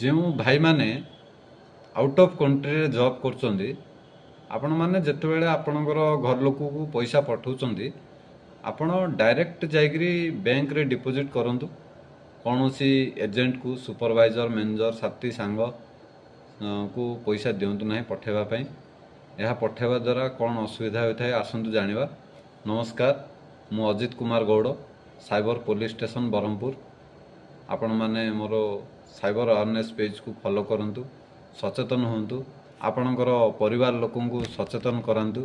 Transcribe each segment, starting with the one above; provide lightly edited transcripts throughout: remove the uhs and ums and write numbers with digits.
ଯେଉଁ ଭାଇମାନେ out of କଣ୍ଟ୍ରିରେ job କରୁଛନ୍ତି, ଆପଣମାନେ ଯେତେବେଳେ ଆପଣଙ୍କର ଘର ଲୋକକୁ ପଇସା ପଠାଉଛନ୍ତି, ଆପଣ ଡାଇରେକ୍ଟ ଯାଇକରି ବ୍ୟାଙ୍କରେ ଡିପୋଜିଟ୍ କରନ୍ତୁ। କୌଣସି ଏଜେଣ୍ଟକୁ, ସୁପରଭାଇଜର, ମ୍ୟାନେଜର, ସାଥୀ, ସାଙ୍ଗ କୁ ପଇସା ଦିଅନ୍ତୁ ନାହିଁ ପଠାଇବା ପାଇଁ। ଏହା ପଠାଇବା ଦ୍ୱାରା କ'ଣ ଅସୁବିଧା ହୋଇଥାଏ ଆସନ୍ତୁ ଜାଣିବା। ନମସ୍କାର, ମୁଁ Ajit Kumar Goud, cyber police station Brahmapur. ଆପଣମାନେ ମୋର ସାଇବର ଆୱାରନେସ୍ ପେଜ୍କୁ ଫଲୋ କରନ୍ତୁ, ସଚେତନ ହୁଅନ୍ତୁ, ଆପଣଙ୍କର ପରିବାର ଲୋକଙ୍କୁ ସଚେତନ କରାନ୍ତୁ,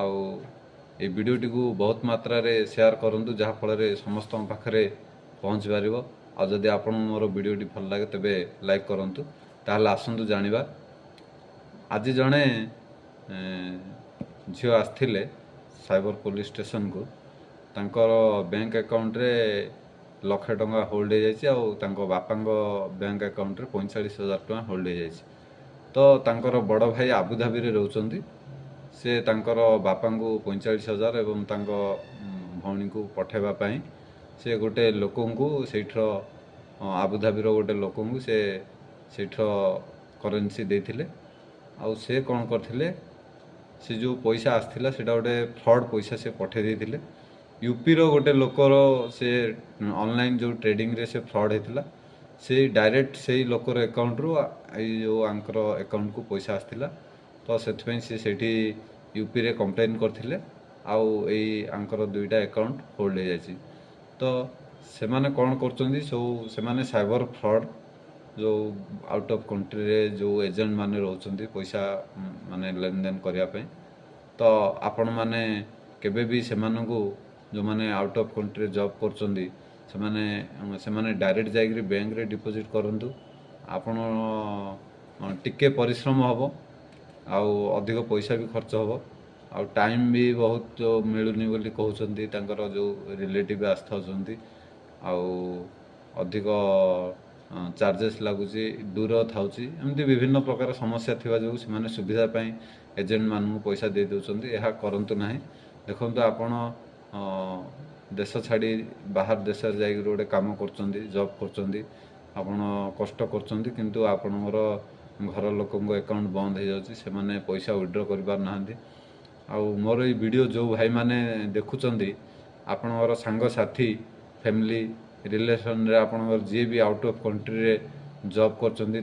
ଆଉ এই ଭିଡ଼ିଓଟିକୁ ବହୁତ ମାତ୍ରାରେ ସେୟାର କରନ୍ତୁ, ଯାହାଫଳରେ ସମସ୍ତଙ୍କ ପାଖରେ ପହଞ୍ଚି ପାରିବ। ଆଉ ଯଦି ଆପଣଙ୍କୁ ମୋର ଭିଡ଼ିଓଟି ଭଲ ଲାଗେ ତେବେ ଲାଇକ୍ କରନ୍ତୁ। ତାହେଲେ ଆସନ୍ତୁ ଜାଣିବା। ଆଜି ଜଣେ ଝିଅ ଆସିଥିଲେ ସାଇବର ପୋଲିସ ଷ୍ଟେସନକୁ। ତାଙ୍କର ବ୍ୟାଙ୍କ ଆକାଉଣ୍ଟରେ ଲକ୍ଷେ ଟଙ୍କା ହୋଲ୍ଡ ହୋଇଯାଇଛି, ଆଉ ତାଙ୍କ ବାପାଙ୍କ ବ୍ୟାଙ୍କ ଆକାଉଣ୍ଟରେ 45,000 ଟଙ୍କା ହୋଲ୍ଡ ହୋଇଯାଇଛି। ତ ତାଙ୍କର ବଡ଼ ଭାଇ ଆବୁଧାବିରେ ରହୁଛନ୍ତି। ସେ ତାଙ୍କର ବାପାଙ୍କୁ 45,000 ଏବଂ ତାଙ୍କ ଭଉଣୀକୁ ପଠାଇବା ପାଇଁ ସେ ଗୋଟେ ଲୋକଙ୍କୁ ସେଇଠିର ଆବୁଧାବିର ଗୋଟେ ଲୋକଙ୍କୁ ସେ ସେଇଠିର କରେନ୍ସି ଦେଇଥିଲେ। ଆଉ ସେ କ'ଣ କରିଥିଲେ, ସେ ଯେଉଁ ପଇସା ଆସିଥିଲା ସେଇଟା ଗୋଟେ ଫ୍ରଡ଼୍ ପଇସା ସେ ପଠାଇ ଦେଇଥିଲେ। ୟୁପିର ଗୋଟେ ଲୋକର ସେ ଅନଲାଇନ୍ ଯେଉଁ ଟ୍ରେଡ଼ିଂରେ ସେ ଫ୍ରଡ଼୍ ହେଇଥିଲା। ସେଇ ଡାଇରେକ୍ଟ ସେଇ ଲୋକର ଆକାଉଣ୍ଟରୁ ଏଇ ଯେଉଁ ଆଙ୍କର ଆକାଉଣ୍ଟକୁ ପଇସା ଆସିଥିଲା। ତ ସେଥିପାଇଁ ସେ ସେଇଠି ୟୁପିରେ କମ୍ପ୍ଲେନ୍ କରିଥିଲେ, ଆଉ ଏଇ ଆଙ୍କର ଦୁଇଟା ଆକାଉଣ୍ଟ ହୋଲ୍ଡ ହୋଇଯାଇଛି। ତ ସେମାନେ କ'ଣ କରୁଛନ୍ତି, ସେମାନେ ସାଇବର ଫ୍ରଡ଼୍, ଯେଉଁ ଆଉଟ୍ ଅଫ୍ କଣ୍ଟ୍ରିରେ ଯେଉଁ ଏଜେଣ୍ଟ ମାନେ ରହୁଛନ୍ତି ପଇସା ମାନେ ଲେନଦେନ କରିବା ପାଇଁ। ତ ଆପଣମାନେ କେବେ ବି ସେମାନଙ୍କୁ, ଯେଉଁମାନେ ଆଉଟ୍ ଅଫ୍ କଣ୍ଟ୍ରିରେ ଜବ୍ କରୁଛନ୍ତି, ସେମାନେ ଡାଇରେକ୍ଟ ଯାଇକରି ବ୍ୟାଙ୍କରେ ଡିପୋଜିଟ୍ କରନ୍ତୁ। ଆପଣ ଟିକେ ପରିଶ୍ରମ ହେବ, ଆଉ ଅଧିକ ପଇସା ବି ଖର୍ଚ୍ଚ ହେବ, ଆଉ ଟାଇମ୍ ବି ବହୁତ ମିଳୁନି ବୋଲି କହୁଛନ୍ତି। ତାଙ୍କର ଯେଉଁ ରିଲେଟିଭ୍ ଆସିଥାଉଛନ୍ତି, ଆଉ ଅଧିକ ଚାର୍ଜେସ୍ ଲାଗୁଛି, ଦୂର ଥାଉଛି, ଏମିତି ବିଭିନ୍ନ ପ୍ରକାର ସମସ୍ୟା ଥିବା ଯୋଗୁଁ ସେମାନେ ସୁବିଧା ପାଇଁ ଏଜେଣ୍ଟମାନଙ୍କୁ ପଇସା ଦେଇ ଦେଉଛନ୍ତି। ଏହା କରନ୍ତୁ ନାହିଁ। ଦେଖନ୍ତୁ, ଆପଣ ଦେଶ ଛାଡ଼ି ବାହାର ଦେଶରେ ଯାଇକରି ଗୋଟେ କାମ କରୁଛନ୍ତି, ଜବ୍ କରୁଛନ୍ତି, ଆପଣ କଷ୍ଟ କରୁଛନ୍ତି, କିନ୍ତୁ ଆପଣଙ୍କର ଘର ଲୋକଙ୍କ ଆକାଉଣ୍ଟ ବନ୍ଦ ହୋଇଯାଉଛି, ସେମାନେ ପଇସା ୱିଡ୍ର କରିପାରୁନାହାନ୍ତି। ଆଉ ମୋର ଏଇ ଭିଡ଼ିଓ ଯେଉଁ ଭାଇମାନେ ଦେଖୁଛନ୍ତି, ଆପଣଙ୍କର ସାଙ୍ଗସାଥି, ଫ୍ୟାମିଲି, ରିଲେସନରେ ଆପଣଙ୍କର ଯିଏ ବି ଆଉଟ୍ ଅଫ୍ କଣ୍ଟ୍ରିରେ ଜବ୍ କରୁଛନ୍ତି,